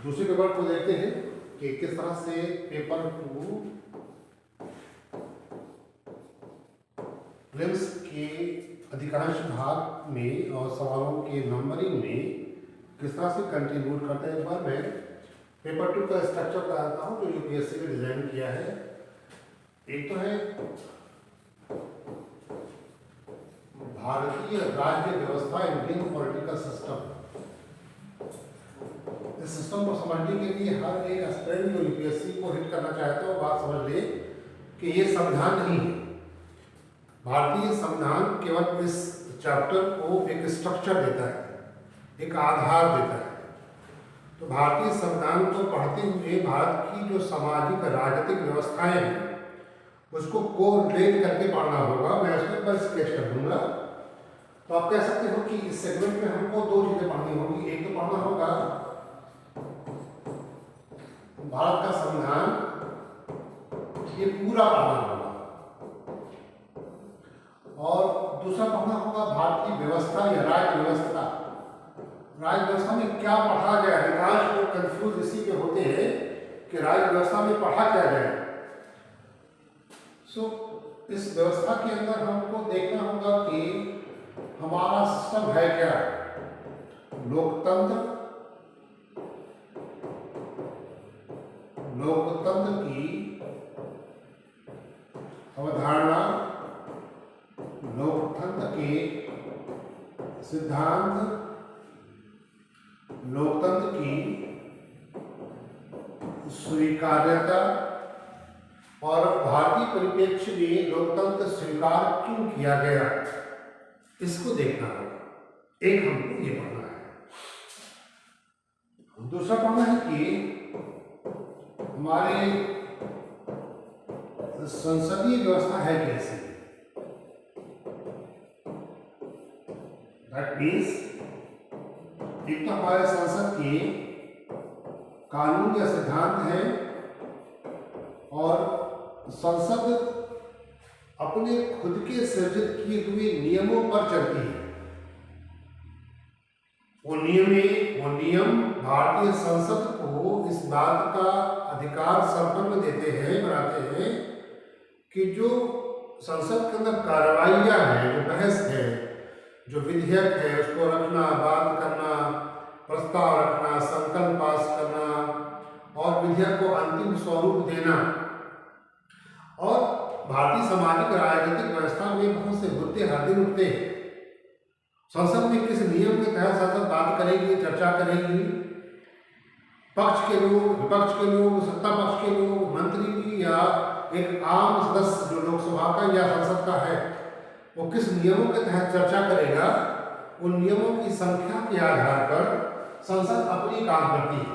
दूसरे पेपर को देखते हैं कि किस तरह से पेपर 2 प्रीलिम्स के अधिकांश भाग में और सवालों के नंबरिंग में किस तरह से कंट्रीब्यूट करता है। एक बार मैं पेपर 2 का स्ट्रक्चर बताता हूँ जो यूपीएससी ने डिजाइन किया है। एक तो है भारतीय राज्य व्यवस्था, इंडियन पॉलिटिकल सिस्टम। इस सिस्टम को समझने के लिए हर एक एस्पिरेंट जो यूपीएससी को हिट करना चाहता है बात समझ ले कि ये संविधान नहीं है। भारतीय संविधान केवल इस चैप्टर को एक स्ट्रक्चर देता है, एक आधार देता है। तो भारतीय संविधान को पढ़ते हुए भारत की जो सामाजिक राजनीतिक व्यवस्थाएं हैं उसको कोरिलेट करके पढ़ना होगा। मैं उसके ऊपर स्केच कर दूंगा। तो आप कह सकते हो कि इस सेगमेंट में हमको दो चीजें पढ़नी होगी। एक तो पढ़ना होगा भारत का संविधान, ये पूरा पढ़ना होगा, और दूसरा पढ़ना होगा भारत की व्यवस्था या राज्य व्यवस्था। राज्य व्यवस्था में क्या पढ़ा जाए। अधिकांश लोग कंफ्यूज इसी पे होते हैं कि राज्य व्यवस्था में पढ़ा क्या जाए। इस व्यवस्था के अंदर हमको देखना होगा कि हमारा सिस्टम है क्या। लोकतंत्र, लोकतंत्र की अवधारणा, लोकतंत्र के सिद्धांत, लोकतंत्र की स्वीकार्यता और भारतीय परिप्रेक्ष्य में लोकतंत्र स्वीकार क्यों किया गया, इसको देखना होगा। एक हमको ये पढ़ना है। दूसरा पढ़ना है कि हमारे संसदीय व्यवस्था है कैसी। दैट मीन्स एक तो हमारे संसद के कानून या सिद्धांत हैं और संसद अपने खुद के सृजित किए हुए नियमों पर चलती है। वो नियम भारतीय संसद को इस बात का अधिकार संपन्न देते हैं, बनाते हैं कि जो संसद के अंदर कार्रवाइयाँ हैं, जो बहस है, जो विधेयक है, उसको रखना, बात करना, प्रस्ताव रखना, संकल्प पास करना और विधेयक को अंतिम स्वरूप देना। और भारतीय सामाजिक राजनीतिक व्यवस्था में बहुत से मुद्दे हर दिन उठते हैं। संसद में किस नियम के तहत संसद बात करेगी, चर्चा करेगी। पक्ष के लोग, विपक्ष के लोग, सत्ता पक्ष के लोग, मंत्री या एक आम सदस्य जो लोकसभा का या संसद का है, वो किस नियमों के तहत चर्चा करेगा। उन नियमों की संख्या के आधार पर संसद अपनी काम करती है।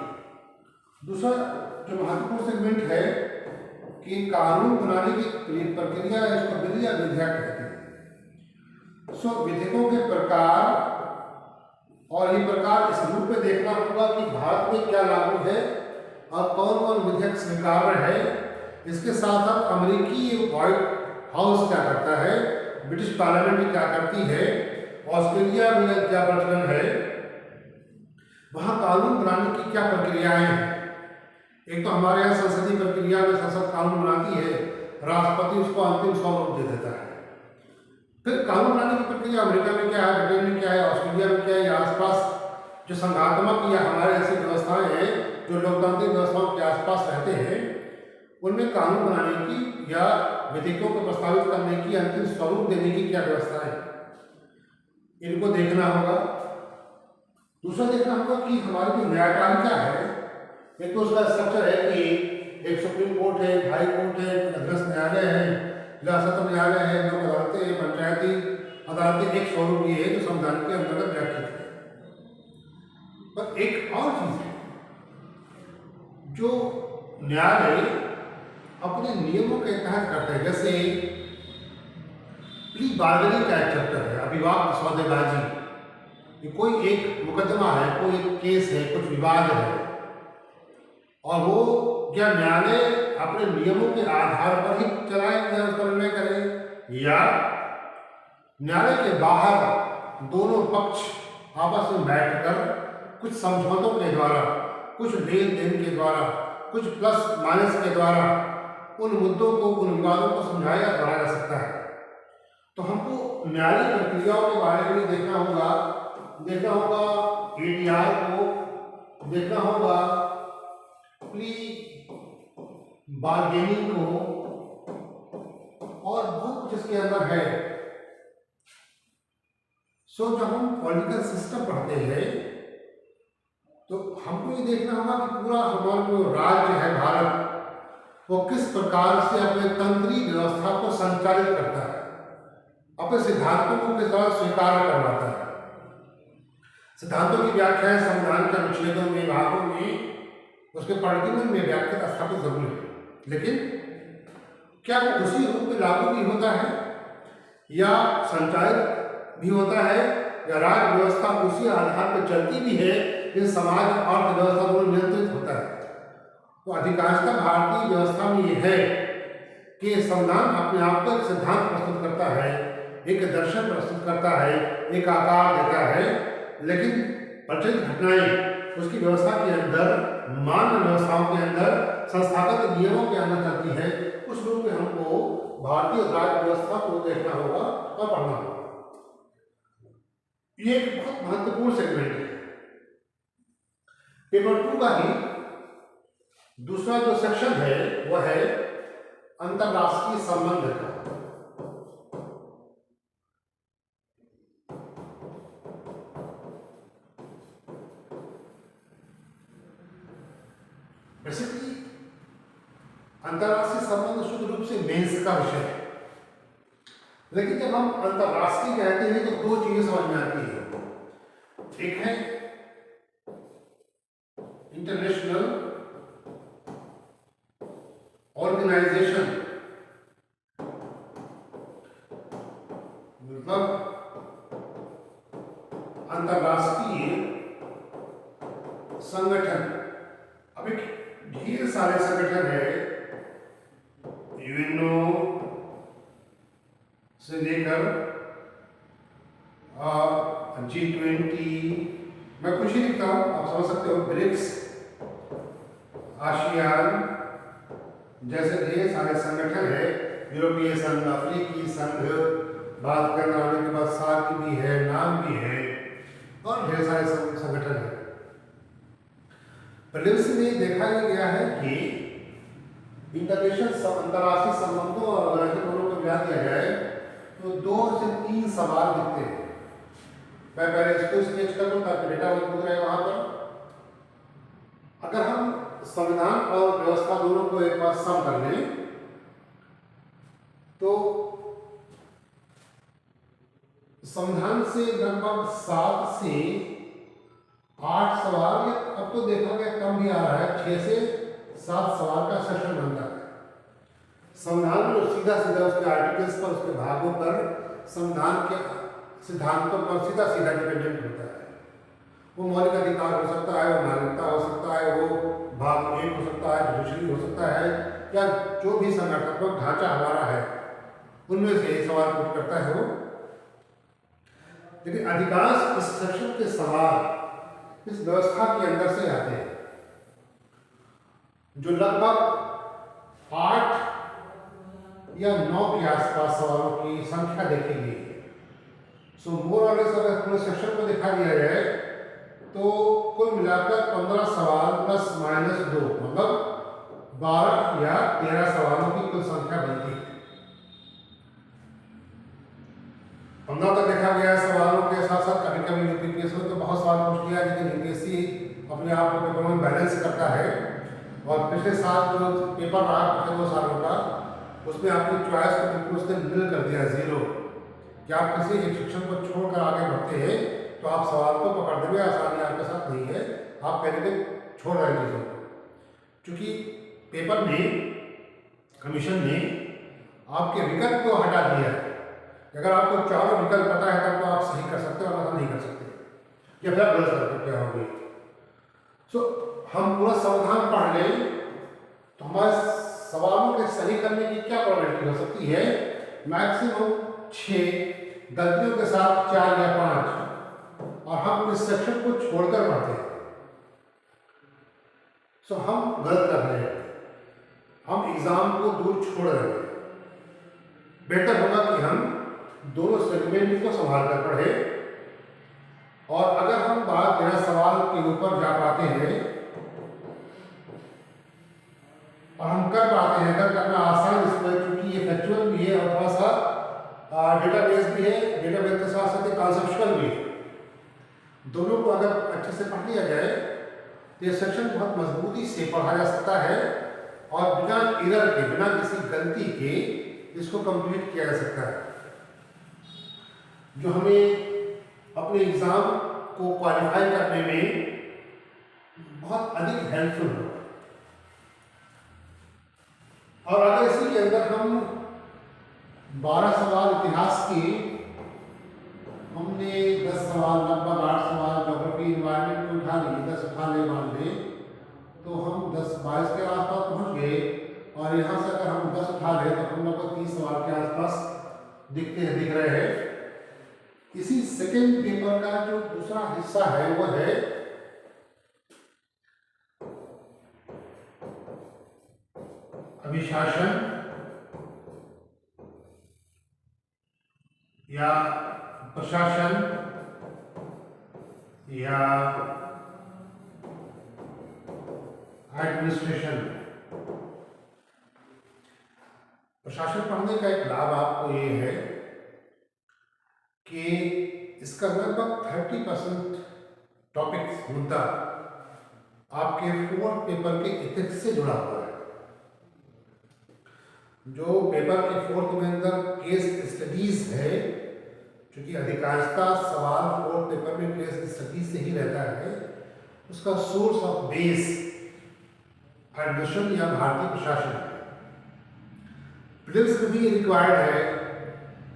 दूसरा जो महत्वपूर्ण सेगमेंट है कि कानून बनाने की प्रक्रिया है, इसको बिल या विधेयक कहते हैं। विधेयकों के प्रकार, और ये प्रकार इस रूप में देखना होगा कि भारत में क्या लागू है और कौन कौन विधेयक स्वीकार्य है। इसके साथ साथ अमेरिकी व्हाइट हाउस क्या करता है, ब्रिटिश पार्लियामेंट क्या करती है, ऑस्ट्रेलिया में क्या प्रचलन है, वहाँ कानून बनाने की क्या प्रक्रियाएं हैं। एक तो हमारे यहाँ संसदीय प्रक्रिया में संसद कानून बनाती है, राष्ट्रपति उसको अंतिम स्वरूप दे देता है। फिर कानून बनाने की प्रक्रिया अमेरिका में क्या है, ब्रिटेन में क्या है, ऑस्ट्रेलिया में क्या है, या आसपास जो संघात्मक या हमारे ऐसी व्यवस्थाएं हैं जो लोकतांत्रिक व्यवस्थाओं के आसपास रहते हैं, उनमें कानून बनाने की या विधेयकों को प्रस्तावित करने की, अंतिम स्वरूप देने की क्या व्यवस्था है, इनको देखना होगा। दूसरा देखना होगा कि हमारी जो न्यायपालिका है, एक तो उसका स्ट्रक्चर है कि एक सुप्रीम कोर्ट है, एक हाई कोर्ट है, अध्यक्ष न्यायालय है, जिला सत्र न्यायालय है, लोक अदालतें हैं, पंचायती अदालतें। एक स्वरूप ये है जो संविधान के अंतर्गत व्याख्यात है। पर एक और चीज है, जो न्यायालय अपने नियमों के तहत करते हैं। जैसे प्ली बार्गेनिंग का एक चैप्टर है, अभिवाद सौदेबाजी। कोई एक मुकदमा है, कोई एक केस है, कुछ विवाद है, और वो क्या न्यायालय अपने नियमों के आधार पर ही चलाए या उस पर निर्णय करें, या न्यायालय के बाहर दोनों पक्ष आपस में बैठकर कुछ समझौतों के द्वारा कुछ लेन देन के द्वारा, कुछ प्लस माइनस के द्वारा उन मुद्दों को, उन विवादों को समझाया या बढ़ाया जा सकता है। तो हमको न्यायिक प्रक्रियाओं के बारे में देखना होगा ADR को, देखना होगा प्ली बार्गेनिंग को, और बहुत कुछ इसके अंदर है। जब हम पॉलिटिकल सिस्टम पढ़ते हैं तो हमको ये देखना होगा कि पूरा हमारा जो राज्य है भारत, वो किस प्रकार से अपने तंत्रीय व्यवस्था को संचालित करता है, अपने सिद्धांतों को किस तरह स्वीकार करवाता है। सिद्धांतों की व्याख्या संविधान के अनुच्छेदों में, भागों में, उसके पार्टिकल में व्याख्या स्थापित जरूर है, लेकिन क्या वो उसी रूप में लागू भी होता है या संचालित भी होता है, या राज्य व्यवस्था उसी आधार पर चलती भी है, ये समाज अर्थव्यवस्था को नियंत्रित होता है। तो अधिकांशतः भारतीय व्यवस्था में ये है कि संविधान अपने आप को एक सिद्धांत प्रस्तुत करता है, एक दर्शन प्रस्तुत करता है, एक आकार देता है, लेकिन प्रचलित घटनाएं उसकी व्यवस्था के अंदर, मान्य व्यवस्थाओं के अंदर, संस्थागत नियमों के अंदर चलती है। उस रूप में हमको भारतीय राज्य व्यवस्था को देखना होगा और पढ़ना होगा। ये एक बहुत महत्वपूर्ण सेगमेंट है। पेपर 2 का ही दूसरा जो सेक्शन है वह है अंतरराष्ट्रीय संबंध का। बेसिकली अंतरराष्ट्रीय संबंध शुद्ध रूप से मेंस का विषय है, लेकिन जब हम अंतरराष्ट्रीय कहते हैं तो दो चीजें समझ में आती है। एक है इंटरनेशनल ऑर्गेनाइजेशन, मतलब अंतरराष्ट्रीय संगठन। अब एक ढेर सारे संगठन है, यूएनओ से लेकर G20, मैं कुछ ही लिखता हूँ, आप समझ सकते हो, ब्रिक्स, आसियान जैसे ढेर सारे संगठन है, यूरोपीय संघ, अफ्रीकी संघ, बात करना आने के बाद सार्क भी है, नाम भी है, और ढेर सारे संगठन है। प्रीलिम्स में देखा गया है कि इंटरनेशनल अंतरराष्ट्रीय संबंधों और ऑर्गेनाइजेशन दोनों को मिला दिया जाए तो 2 से 3 सवाल दिखते हैं। मैं पहले इसको स्केच कर लूं ताकि डेटा मौजूद रहे वहां पर। अगर हम संविधान और व्यवस्था दोनों को एक बार सम कर लें तो संविधान से लगभग 7 से 8 सवाल, या अब तो देखा गया कम भी आ रहा है, 6 से 7 सवाल का सेशन बनता है। संविधान में सीधा उसके आर्टिकल्स पर, उसके भागों पर, संविधान के सिद्धांतों पर सीधा डिपेंडेंट होता है। वो मौलिक अधिकार हो सकता है, वो नागरिकता हो सकता है, वो भाग 1 हो सकता है, जुडिशरी हो सकता है, या जो भी संगठनात्मक ढांचा हमारा है उनमें से एक सवाल पुट करता है वो। लेकिन अधिकांश इस सेक्शन के सवाल इस व्यवस्था के अंदर से आते हैं, जो लगभग 8 या 9 के आसपास सवालों की संख्या देखी गई है। सो मोर और लेस अगर पूरे सेक्शन को दिखा दिया जाए तो कुल मिलाकर 15 सवाल प्लस माइनस 2, मतलब 12 या 13 सवालों की कुल संख्या बनती है। 15 तक देखा गया सवालों के साथ साथ कभी कभी यूपीएससी में तो बहुत सवाल पूछ लिया, लेकिन यूपीएससी अपने आप को पेपर में बैलेंस करता है। और पिछले साल जो पेपर रहा पिछले 2 सालों का, उसमें आपकी चॉइस को बिल्कुल उसने निल कर दिया, 0, कि आप किसी एक शिक्षण को छोड़कर आगे बढ़ते हैं तो आप सवाल को पकड़ देंगे, आसानी आपके साथ नहीं है, आप पहले के छोड़ रहे हैं चीज़ों को। क्योंकि पेपर ने, कमीशन ने आपके विकल्प को हटा दिया है। अगर आपको चारों विकल्प पता है तब तो आप सही कर सकते हो, वरना नहीं कर सकते, या फिर गलत करते क्या होगी। सो हम पूरा संविधान पढ़ लें तो हमारे सवालों के सही करने की क्या प्रोबेबिलिटी हो सकती है? मैक्सिमम 6, गलतियों के साथ 4 या 5, और हम इस सेक्शन को छोड़कर पढ़ते हैं। सो हम गलत कर रहे हैं, हम एग्जाम को दूर छोड़ रहे हैं। बेहतर होगा कि हम दोनों सेगमेंट को संभाल कर पढ़े, और अगर हम बात बिना सवाल के ऊपर जा पाते हैं और हम कर पाते हैं, अगर करना आसान इसमें, क्योंकि ये फैक्चुअल भी है और थोड़ा सा डेटाबेस भी है, डेटाबेस के साथ साथ कॉन्सेप्चुअल भी है, दोनों को अगर अच्छे से पढ़ लिया जाए तो ये सेक्शन बहुत मजबूती से पढ़ा जा सकता है और बिना एरर के, बिना किसी गलती के इसको कंप्लीट किया जा सकता है, जो हमें अपने एग्जाम को क्वालिफाई करने में बहुत अधिक हेल्पफुल हो। और अगर इसी के अंदर हम 12 सवाल इतिहास के, हमने 10 सवाल, लगभग 8 सवाल ज्योग्राफी इन्वायरमेंट को उठा लिए, 10 उठा ले मान लें, तो हम 10-22 के आसपास पहुंच गए। और यहाँ से अगर हम 10 उठा लें तो हम लगभग 30 सवाल के आसपास दिख रहे हैं। इसी सेकेंड पेपर का जो दूसरा हिस्सा है वो है अभिशासन या प्रशासन या एडमिनिस्ट्रेशन। प्रशासन पढ़ने का एक लाभ आपको ये है कि इसका लगभग 30% टॉपिक मुद्दा आपके 4th पेपर के इथिक्स से जुड़ा हुआ है। जो पेपर के 4th में अंदर केस स्टडीज है, क्योंकि अधिकांशतः सवाल 4th पेपर में केस स्टडीज से ही रहता है, उसका सोर्स ऑफ बेस एडमिशन या भारतीय प्रशासन है। प्रीलिम्स में भी रिक्वायर्ड है।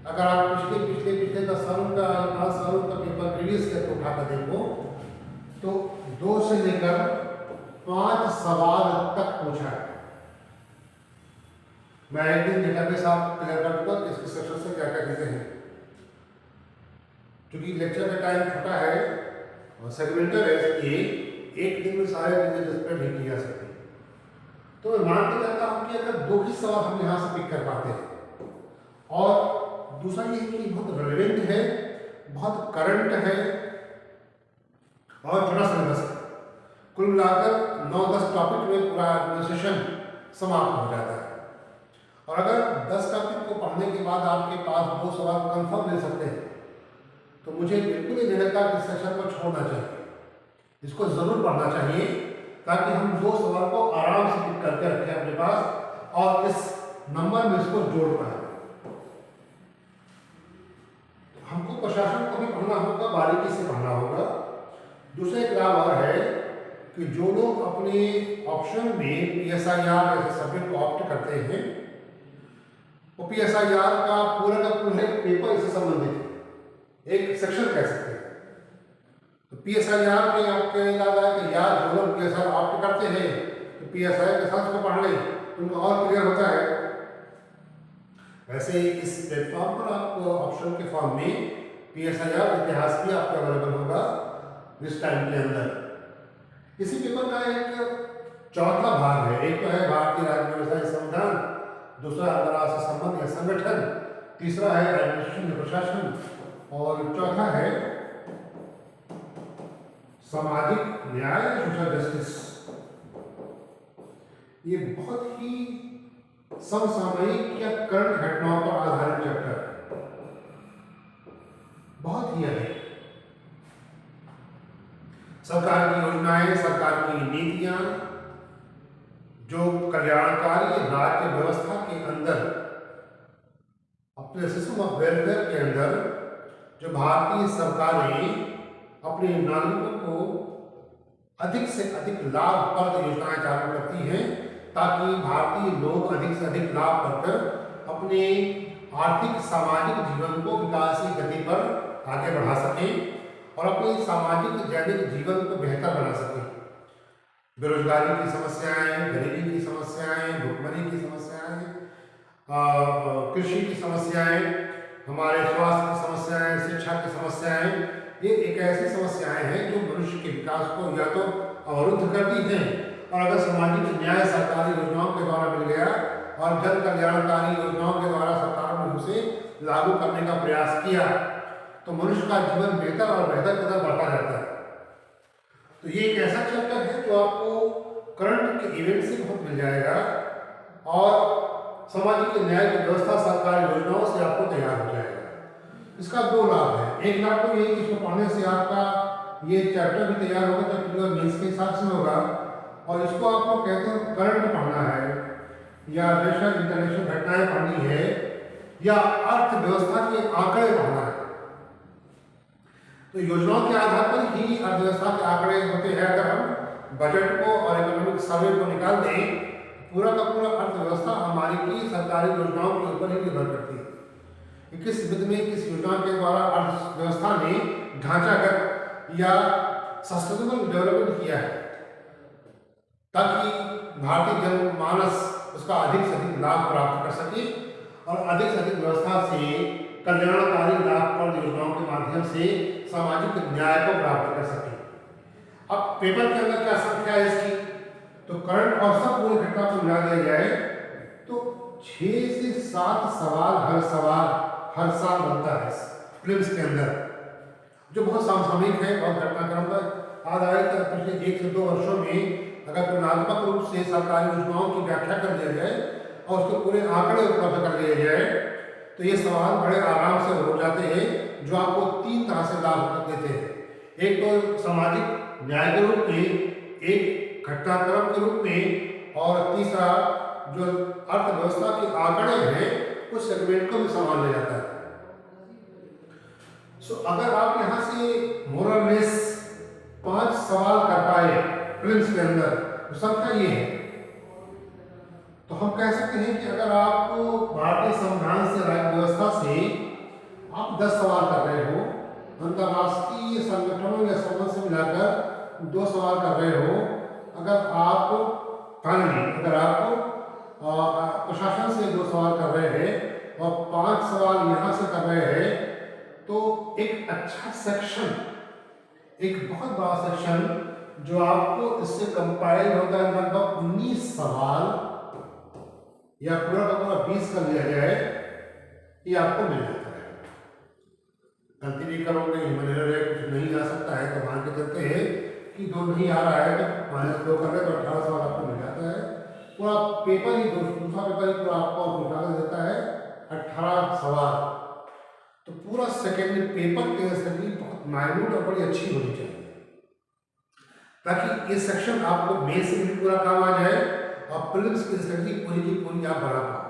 अगर आप पिछले 10 सालों का, 5 सालों का पेपर प्रीवियस ईयर को उठाकर देखो तो 2 से लेकर 5 सवाल तक पूछा है। मैं एक दिन डेटाबेस आप क्लियर कर दूंगा कि इसके सेक्शन से क्या क्या चीजें हैं, क्योंकि लेक्चर का टाइम छोटा है और सेगमेंटर है, इसलिए एक दिन में सारे चीजें डिस्प्ले नहीं की जा सकती। तो मैं मान के चलता हूं कि अगर 2 ही सवाल हम यहाँ से पिक कर पाते हैं, और दूसरा ये कि बहुत रेलेवेंट है, बहुत करंट है और थोड़ा सिलेबस है, कुल मिलाकर 9-10 टॉपिक में पूरा एडमिनिस्ट्रेशन समाप्त हो जाता है। और अगर 10 टॉपिक को पढ़ने के बाद आपके पास 2 सवाल कंफर्म ले सकते हैं, तो मुझे बिल्कुल ही नहीं लगता कि सेशन को छोड़ना चाहिए। इसको जरूर पढ़ना चाहिए ताकि हम 2 सवाल को आराम से पिक करके रखें अपने पास और इस नंबर में इसको जोड़ पाए। हमको प्रशासन को भी पढ़ना होगा, बारीकी से पढ़ना होगा। दूसरा एक लाभ और है कि जो लोग अपने ऑप्शन में PSIR जैसे सब्जेक्ट को ऑप्ट करते हैं, वो PSIR का पूरा पेपर इससे संबंधित है, एक सेक्शन कह सकते हैं। तो PSIR में आपके याद है कि यार जो लोग PSIR ऑप्ट करते हैं तो PSI के साथ को पढ़ लें, उनको और क्लियर होता है। वैसे इस प्लेटफॉर्म पर आपको ऑप्शन के फॉर्म में PSIR इतिहास भी आपको अवेलेबल होगा इस टाइम के अंदर। इसी पेपर का एक चौथा भाग है, एक तो है भारतीय राज्य व्यवस्था संविधान, दूसरा अंतर्राष्ट्रीय संबंध या संगठन, तीसरा है एडमिनिस्ट्रेशन या प्रशासन, और चौथा है सामाजिक न्याय या सोशल जस्टिस। ये बहुत ही समसामयिक या करंट घटनाओं पर आधारित चैप्टर है, बहुत ही अधिक। सरकार की योजनाएं, सरकार की नीतियां, जो कल्याणकारी राज्य व्यवस्था के अंदर, अपने सिस्टम ऑफ वेलफेयर के अंदर जो भारतीय सरकारें अपने नागरिकों को अधिक से अधिक लाभप्रद योजनाएं चालू करती हैं, ताकि भारतीय लोग अधिक से अधिक लाभ पाकर अपने आर्थिक सामाजिक जीवन को विकास की गति पर आगे बढ़ा सकें और अपने सामाजिक दैनिक जीवन को बेहतर बना सकें। बेरोजगारी की समस्याएं, गरीबी की समस्याएं, भुखमरी की समस्याएं, कृषि की समस्याएं, हमारे स्वास्थ्य की समस्याएं, शिक्षा की समस्याएं, ये एक ऐसी समस्याएं हैं जो मनुष्य के विकास को या तो अवरुद्ध करती हैं और अगर सामाजिक न्याय सरकारी योजनाओं के द्वारा मिल गया और जन कल्याणकारी योजनाओं के द्वारा सरकार ने उसे लागू करने का प्रयास किया तो मनुष्य का जीवन बेहतर और बेहतर कदम बढ़ता रहता है। तो ये एक ऐसा चैप्टर है जो आपको करंट के इवेंट से बहुत मिल जाएगा और सामाजिक न्याय की व्यवस्था सरकारी योजनाओं से आपको तैयार हो जाएगा। इसका दो लाभ है। एक लाभ तो ये कि इसको पढ़ने से आपका ये चैप्टर भी तैयार होगा तो मेंस के हिसाब से होगा और इसको आपको कहते हैं करंट पढ़ना है या नेशनल इंटरनेशनल घटनाएं पढ़नी है या अर्थव्यवस्था के आंकड़े पढ़ना है। तो योजनाओं के आधार पर ही अर्थव्यवस्था के आंकड़े होते हैं। अगर हम बजट को और इकोनॉमिक सर्वे को निकाल दें, पूरा का पूरा अर्थव्यवस्था हमारी की सरकारी योजनाओं के ऊपर ही निर्भर करती है। किस विधि में किस योजना के द्वारा अर्थव्यवस्था ने ढांचागत या सस्टेनेबल डेवलपमेंट किया है ताकि भारतीय जनमानस उसका अधिक से अधिक लाभ प्राप्त कर सके और अधिक से अधिक व्यवस्था से कल्याणकारी लाभप्रद योजनाओं के माध्यम से सामाजिक न्याय को प्राप्त कर सके। अब पेपर के अंदर क्या संख्या है इसकी, तो करंट और सब पूरी घटना को मिला दिया जाए तो 6 से 7 सवाल हर साल बनता है प्रीलिम्स के अंदर, जो बहुत समसामयिक है और घटनाक्रम का आधारित पिछले 1 से 2 वर्षों में अगर तुलनात्मक रूप से सरकारी योजनाओं की व्याख्या कर दिया जाए और उसके पूरे आंकड़े उपलब्ध कर लिए जाए तो ये सवाल बड़े आराम से हो जाते हैं जो आपको 3 तरह से लाभ देते हैं। एक तो सामाजिक न्याय के रूप में, एक घटनाक्रम के रूप में और तीसरा जो अर्थव्यवस्था के आंकड़े हैं उस सेगमेंट को भी संभाल लिया जाता है। अगर आप यहाँ से मोर और लेस 5 सवाल कर पाए प्रीलिम्स के अंदर तो संख्या ये है, तो हम कह सकते हैं कि अगर आप भारतीय संविधान से राज्य व्यवस्था से आप 10 सवाल कर रहे हो, अंतर्राष्ट्रीय संगठनों या संबंध से मिलाकर 2 सवाल कर रहे हो, अगर आप प्रशासन से 2 सवाल कर रहे हैं और 5 सवाल यहाँ से कर रहे हैं तो एक अच्छा सेक्शन, एक बहुत बड़ा सेक्शन जो आपको इससे कंपाइल होता है लगभग 19 सवाल या पूरा का पूरा 20 कर लिया जाए, ये आपको मिल जाता है। गलती नहीं करोगे, कुछ नहीं आ सकता है तो मान के चलते हैं कि 2 नहीं आ रहा है तो -2 कर रहे तो 18 सवाल आपको मिल जाता है। पूरा पेपर ही दूसरा पेपर ही पूरा आपको उठा देता है 18 सवाल। तो पूरा सेकेंड पेपर के स्टडी बहुत माइन्यूट और बड़ी अच्छी होनी चाहिए ताकि ये सेक्शन आपको मेन से भी पूरा काम आ जाए और प्रीलिम्स की स्टडी पूरी की पूरी आप बना पाओ।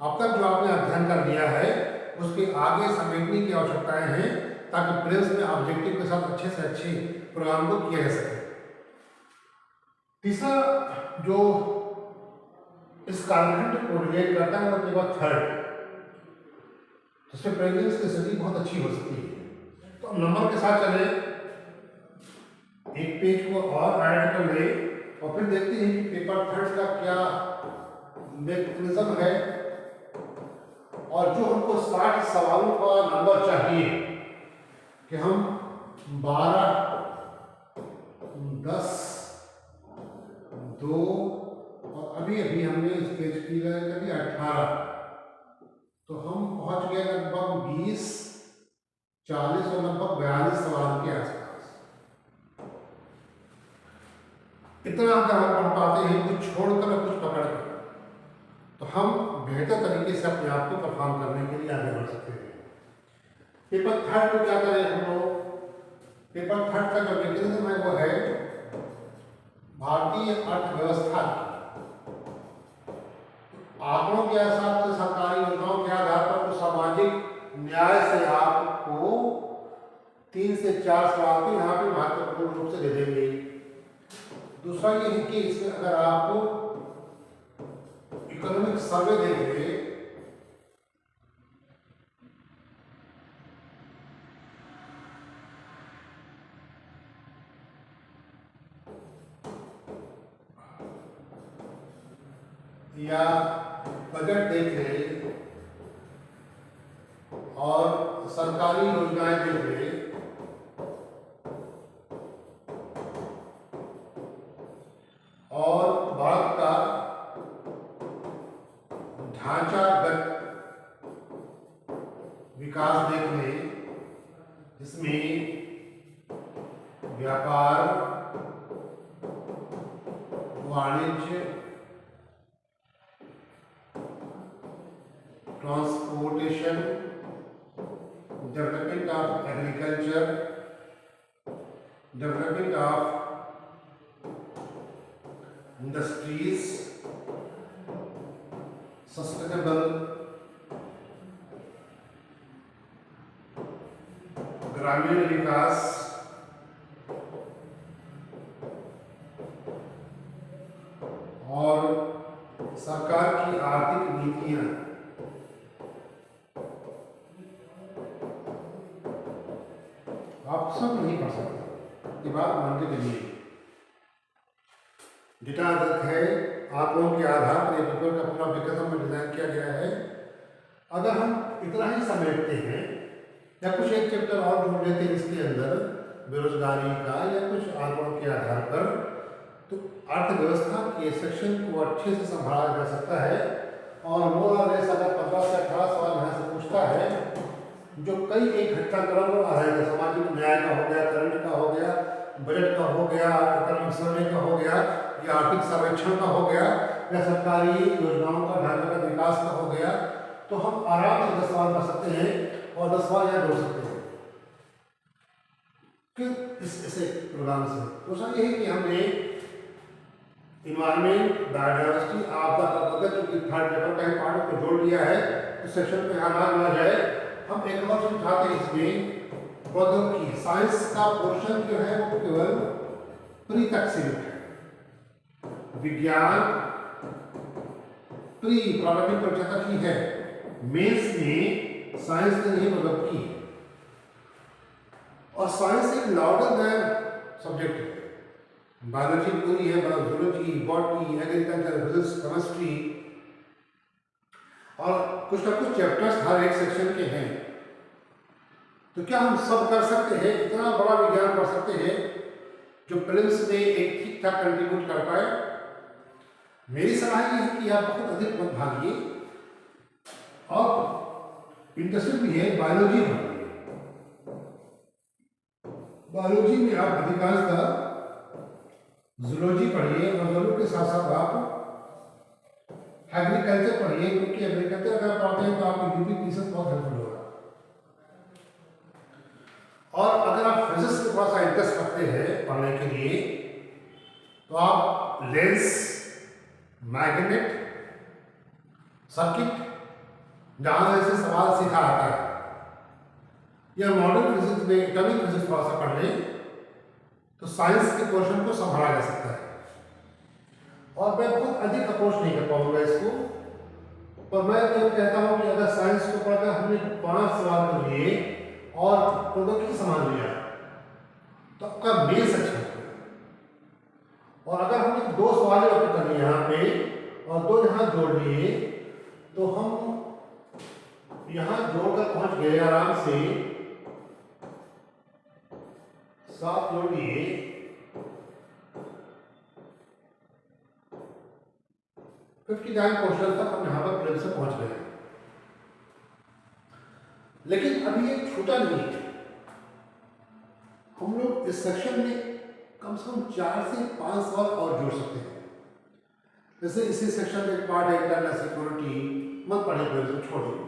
अब तक जो आपने अध्ययन कर लिया है उसके आगे समेटने की आवश्यकताएं हैं ताकि प्रीलिम्स में ऑब्जेक्टिव के साथ अच्छे से अच्छे प्रोग्राम को किया जा सके। तीसरा जो इस कालखंड को रिलेट करता है वो पेपर 3 जिसमें प्रीलिम्स की स्टडी बहुत अच्छी हो सकती है। तो नंबर के साथ चले, एक पेज को और ऐड कर ले और फिर देखते हैं कि पेपर 3 का क्या मैकेनिज्म है और जो हमको 60 सवालों का नंबर चाहिए कि हम 12, 10, 2 और अभी हमने स्केच की करी 18, तो हम पहुंच गए लगभग 20, 40 और लगभग 42 सवाल के आसपास। इतना अगर हम पढ़ पाते हैं कुछ छोड़कर और कुछ पकड़ कर तो हम बेहतर तरीके से अपने आप को परफॉर्म करने के लिए आगे बढ़ सकते हैं। पेपर 3 में क्या करें हम लोग, पेपर 3 का जो मैकेनिज्म है वो है भारतीय अर्थव्यवस्था आंकड़ों के हिसाब से सरकारी योजनाओं के आधार पर तो सामाजिक न्याय से आपको 3 से 4 सवाल तो यहाँ पे महत्वपूर्ण रूप से दे देंगे। दूसरा ये है कि इसमें अगर आप इकोनॉमिक सर्वे देखेंगे या बजट देख ले और सरकारी योजनाएं देख ले और वाणिज्य, transportation, development of agriculture, development of industries, sustainable ग्रामीण विकास, और सरकार की आर्थिक नीतियां। आप सब नहीं पढ़ सकते, ये बात मान के चलिए। डेटा आधारित है, आंकड़ों के आधार पर पेपर का पूरा विकल्प में डिजाइन किया गया है। अगर हम इतना ही समेटते हैं या कुछ एक चैप्टर और जोड़ लेते हैं इसके अंदर बेरोजगारी का या कुछ आंकड़ों के आधार पर, तो अर्थव्यवस्था के सेक्शन को अच्छे से संभाला जा सकता है। और मोर और लेस अगर 15 से 18 सवाल यहाँ से पूछता है जो कई एक घटनाक्रम पर आधारित है, सामाजिक न्याय का हो गया, करंट का हो गया, बजट का हो गया, इकोनॉमिक सर्वे का हो गया, या आर्थिक सर्वेक्षण का हो गया, या सरकारी योजनाओं का ढांचागत विकास का हो गया, तो हम आराम से 10 सवाल कर सकते हैं और 10 सवाल यहाँ जोड़ सकते हैं कि इस प्रोग्राम से। तो सर ये है कि हमने इन्वायरमेंट, बायोडाइवर्सिटी, आपदा का बगत, जो कि थर्ड पेपर का ही पार्ट को जोड़ लिया है, तो सेक्शन पे आना ना जाए। हम एक और समझाते हैं इसमें प्रौद्योगिकी, साइंस का पोर्शन जो है वो केवल प्री तक सीमित है। विज्ञान प्री प्रारंभिक परीक्षा तक ही है, मेंस में साइंस नहीं प्रौद्योगिकी, और साइंस एक लार्जर देन सब्जेक्ट है। बायोलॉजी पूरी है, zoology, botany, agriculture, physics, chemistry, और कुछ ना कुछ चैप्टर्स हर एक सेक्शन के हैं। तो क्या हम सब कर सकते हैं? इतना बड़ा विज्ञान पढ़ सकते हैं जो प्रीलिम्स में एक ठीक ठाक कंट्रीब्यूट कर पाए? मेरी सलाह ये है कि आप बहुत अधिक मत भागिए, और इंटरेस्टेड भी है बायोलॉजी में। बायोलॉजी में आप अधिकांशतः जूलॉजी पढ़िए, और जूलॉजी के साथ साथ आप एग्रीकल्चर पढ़िए, क्योंकि एग्रीकल्चर अगर आप पढ़ते हैं तो आपकी यूपी पीसीएस बहुत हेल्पफुल होगा। और अगर आप फिजिक्स में थोड़ा सा इंटरेस्ट रखते हैं पढ़ने के लिए, तो आप लेंस, मैग्नेट, सर्किट, जहां से सवाल सीखा आता है, या मॉडर्न फिजिक्स में एटॉमिक फिजिक्स थोड़ा सा पढ़ लें, तो साइंस के पोर्शन को संभाला जा सकता है। और मैं बहुत अधिक अप्रोच नहीं कर पाऊंगा इसको, पर मैं तो कहता हूं कि अगर साइंस को पढ़कर हमने 5 सवाल कर लिए और प्रौद्योगिकी समझ लिया, तो आपका बेस अच्छा है। और अगर हमने 2 सवाल कर लिए यहाँ पे और 2 यहाँ जोड़ लिए, तो हम यहाँ जोड़कर पहुंच गए आराम से 7 जोड़ लिए, 59 क्वेश्चन तक हम यहाँ पर प्रीलिम्स से पहुंच गए। लेकिन अभी ये छूटा नहीं है, हम लोग इस सेक्शन में कम से कम 4 से 5 सवाल और जोड़ सकते हैं। जैसे इसी सेक्शन में एक पार्ट है इंटरनल सिक्योरिटी, मत पढ़े प्रीलिम्स, छोड़िए।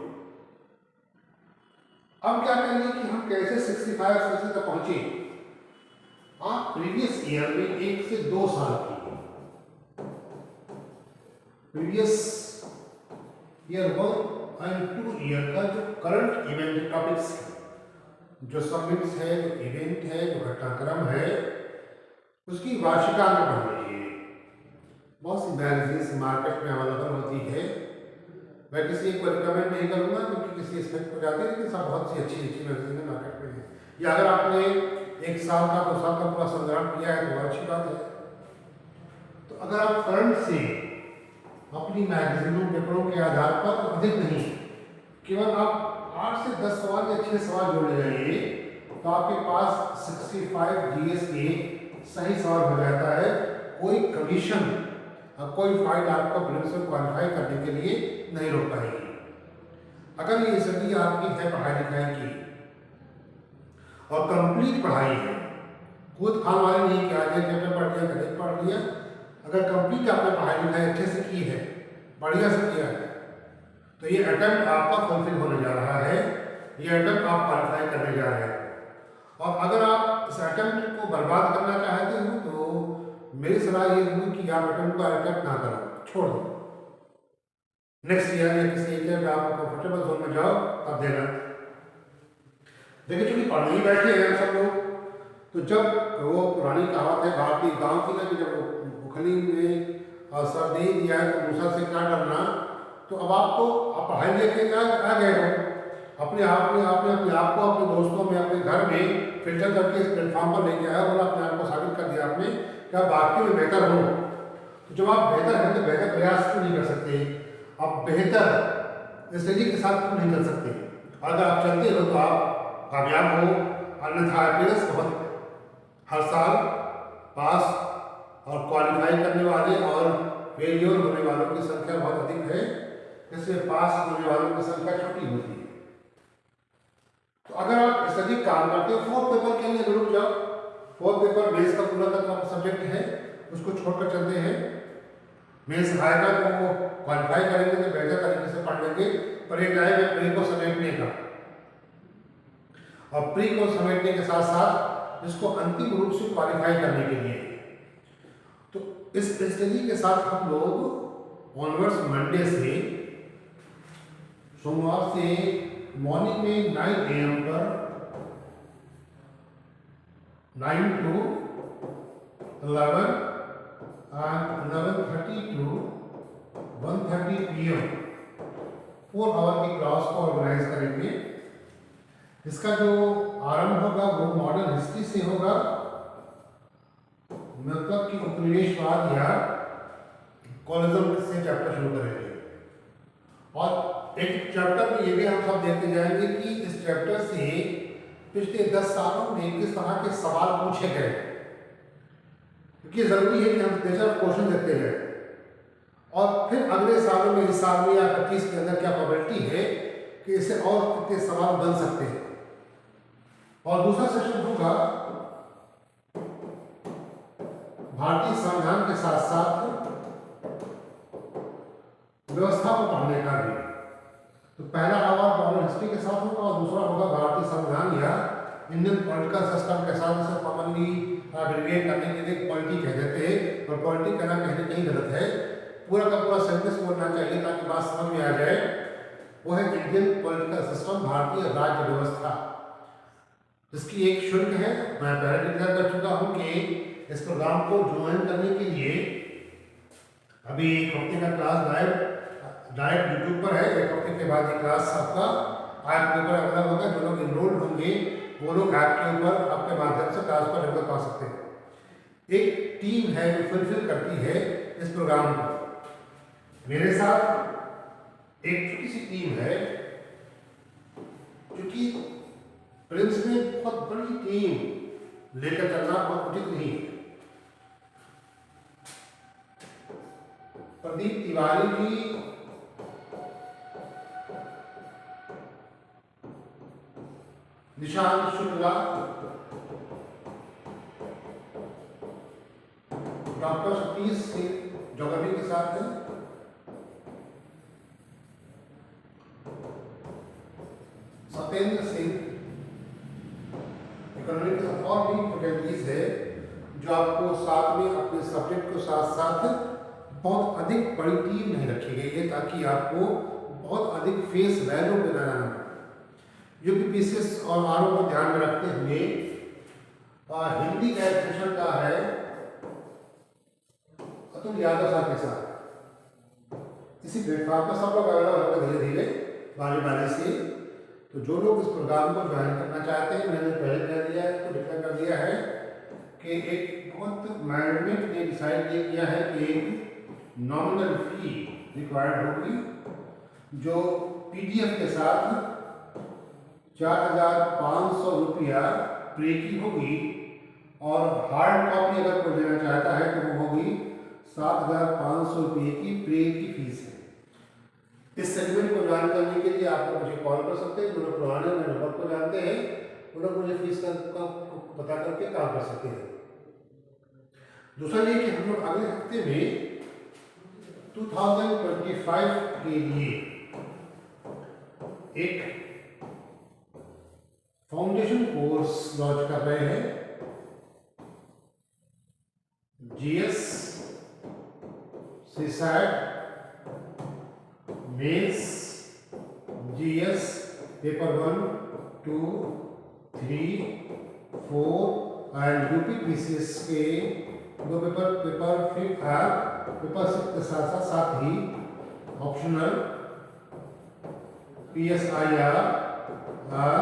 अब क्या करिए कि हम कैसे 65% तक पहुंचे। आप प्रीवियस ईयर में 1 से 2 साल की प्रीवियस ईयर 1 एंड 2 ईयर का जो करंट इवेंट टॉपिक्स है, जो सब्जेक्ट्स है, जो इवेंट है, जो घटनाक्रम है, उसकी वार्षिका में पढ़ लीजिए। बहुत सी मैगजीन्स मार्केट में अवेलेबल होती है, मैं किसी एक को रिकमेंड नहीं करूँगा क्योंकि किसी एस्पेक्ट को जाते हैं, लेकिन सब बहुत सी अच्छी अच्छी मैगजीन मार्केट में है। या अगर आपने 1 साल का 2 साल का पूरा संग्रहण किया है तो अच्छी बात है। तो अगर आप करंट से अपनी मैगजीनों पेपरों के आधार पर, तो अधिक नहीं, केवल आप 8 से 10 सवाल या 6 सवाल जोड़ ले जाइए, तो आपके पास 65 जीएस के सही सवाल हो जाता है। कोई कमीशन और कोई फाइल आपको प्रीलिम्स में क्वालिफाई करने के लिए नहीं रोक पाएगी। अगर ये स्थिति आपकी है पढ़ाई लिखाई की और कंप्लीट पढ़ाई है, कूद फान वाली नहीं कि आज एक चैप्टर पढ़ लिया, कल पढ़ लिया, अगर कंप्लीट आपने पढ़ाई लिखाई अच्छे से की है, बढ़िया से किया है, तो ये अटेम्प्ट आपका फुलफिल होने जा रहा है, ये अटेम्प्ट आप क्वालिफाई करने जा रहे हैं। और अगर आप इस अटेम्प्ट को बर्बाद करना चाहते हो तो मेरी सलाह ये होगी कि आप अटेम्प्ट को अटेम्प्ट ना करो, छोड़ दो। नेक्स्ट ईयर या किसी एक ईयर में आप कंफर्टेबल जोन में जाओ, तब देना। देखिए, चूंकि पढ़ने ही बैठे हैं सब लोग, तो जब वो पुरानी कहावत है भारतीय गांव की ना कि जब बुखली में सर नहीं दिया है तो मूसा से क्या डरना, तो अब आपको आप पढ़ाई लिखे आ गए हो, अपने आप को अपने दोस्तों में, अपने घर में फिल्टर करके इस प्लेटफॉर्म पर लेके आया और अपने आप को साबित कर दिया आपने कि आप वाकई में बेहतर हो। तो जब आप बेहतर हैं तो बेहतर प्रयास क्यों नहीं कर सकते, आप बेहतर स्ट्रेटजी के साथ क्यों नहीं कर सकते? अगर आप चलते हो तो आप कामयाब हो, अन्यथा अपियरेंस बहुत हर साल पास और क्वालिफाई करने वाले और फेलियर होने वालों की संख्या बहुत अधिक है, इसलिए पास होने वालों की संख्या छोटी होती है। तो अगर आप इस अधिक काम करते हो, फोर्थ पेपर के लिए रुक जाओ। फोर्थ पेपर मेंस का पूरा का सब्जेक्ट है, उसको छोड़कर चलते हैं। मेंस आएगा तो वो क्वालिफाई करेंगे तो बेहतर तरीके से पढ़ लेंगे, पर एक टाइम है प्री को समेटने का, और प्री को समेटने के साथ साथ इसको अंतिम रूप से क्वालिफाई करने के लिए। तो इस स्ट्रेटजी के साथ हम लोग ऑनवर्ड्स मंडे से, सोमवार से मॉर्निंग में 9 AM पर 9 to 11 and 11:30 to 1:30 PM 4 our की क्लास को ऑर्गेनाइज करेंगे। इसका जो आरंभ होगा वो मॉडर्न हिस्ट्री से होगा, मतलब कि उपनिवेशवाद या कॉलिज्म से चैप्टर शुरू करेंगे। और एक चैप्टर में ये भी हम सब देखते जाएंगे कि इस चैप्टर से पिछले 10 सालों में किस तरह के सवाल पूछे गए, क्योंकि जरूरी है कि हम नेचर क्वेश्चन देखते जाए और फिर अगले सालों में, इस साल में या 25 के अंदर क्या प्रोबेबिलिटी है कि इससे और कितने सवाल बन सकते हैं। और दूसरा सेशन होगा भारतीय संविधान के साथ साथ व्यवस्था को पढ़ने का भी। तो पहला आवर मॉडर्न हिस्ट्री के साथ होगा और दूसरा होगा भारतीय संविधान या इंडियन पॉलिटिकल सिस्टम के साथ। इसे कॉमनली एब्रिविएट करने के लिए पॉलिटी कह देते हैं, और पॉलिटी कहना कहीं ना कहीं गलत है, पूरा का पूरा सेंटेंस बोलना चाहिए ताकि बात समझ में आ जाए। वो है इंडियन पॉलिटिकल सिस्टम, भारतीय राज्य व्यवस्था, जिसकी एक शुल्क है। मैं पहले डिक्लेयर कर चुका हूँ कि इस प्रोग्राम को ज्वाइन करने के लिए अभी एक हफ्ते का क्लास डायरेक्ट यूट्यूब पर है। एक हफ्ते के बाद ये क्लास आपका ऐप के ऊपर अवेलेबल होगा। जो लोग इनरोल्ड होंगे वो लोग ऐप के ऊपर आपके माध्यम से क्लास पर रेगुलर पा सकते हैं। एक टीम है जो फुलफिल करती है इस प्रोग्राम को। मेरे साथ एक छोटी सी टीम है, क्योंकि प्रिंस में बहुत बड़ी टीम लेकर चलना बहुत उचित नहीं है। प्रदीप तिवारी जी, निशांत शुक्ला, डॉक्टर सतीश सिंह ज्योग्राफी के साथ हैं, सत्येंद्र सिंह इकोनॉमिक के साथ, और भी फैकल्टीज है जो आपको साथ में अपने सब्जेक्ट को साथ साथ बहुत अधिक बड़ी टीम नहीं रखी गई है ताकि आपको बहुत अधिक फेस वैल्यू पे ना जाना पड़े। यूपीपीसीएस और आरओ को ध्यान में रखते हुए हिंदी का एक सेशन का है अतुल यादव साहब के साथ। इसी प्लेटफॉर्म पर सब लोग अवेलेबल होगा धीरे धीरे बारी बारी से। तो जो लोग इस प्रोग्राम को ज्वाइन करना चाहते हैं, मैंने पहले कह दिया है, तो डिक्लेयर कर दिया है कि एक बहुत मैनेजमेंट ने डिसाइड ये किया है कि नॉमिनल फी रिक्वायर्ड होगी, जो पीडीएफ के साथ 4,500 रुपया प्रे की होगी, और हार्ड कॉपी अगर कोई लेना चाहता है तो वो होगी 7,500 रुपये की प्रे की फीस है। इस सेगमेंट को ज्वाइन करने के लिए आप लोग मुझे कॉल कर सकते हैं। जो लोग पुराने नंबर को जानते हैं वो लोग मुझे फीस का पता करके काम कर सकते हैं। दूसरा ये कि हम लोग अगले हफ्ते में 2025 के लिए एक फाउंडेशन कोर्स लॉन्च कर रहे हैं। GS, CSAT, mains, GS paper 1, 2, 3, 4 and UPPCS के दो पेपर 5 और पेपर 6 के साथ साथ ही ऑप्शनल PSIR और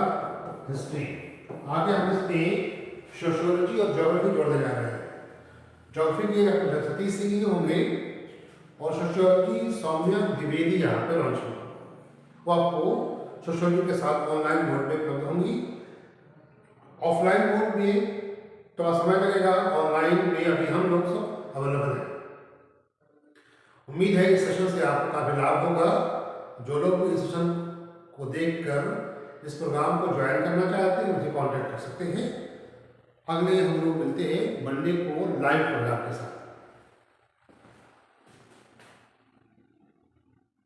हिस्ट्री। आगे हम इसमें सोशियोलॉजी और ज्योग्राफी जोड़ने जा रहे हैं। ज्योग्राफी के आपको 30 सीखने होंगे और सोशियोलॉजी सौम्या द्विवेदी यहाँ पे लॉन्च होगी। वो आपको सोशियोलॉजी के साथ ऑनलाइन बोर्ड पे उपलब्ध होंगी। ऑफलाइन बोर्ड में थोड़ा समय लगेगा, ऑनलाइन में अभी हम लोग सब अवेलेबल हैं। उम्मीद है इस सेशन से आपको काफी लाभ होगा। जो लोग इस सेशन को देखकर इस प्रोग्राम को ज्वाइन करना चाहते हैं मुझे कांटेक्ट कर सकते हैं। अगले हम लोग मिलते हैं मंडे को लाइव प्रोग्राम के साथ।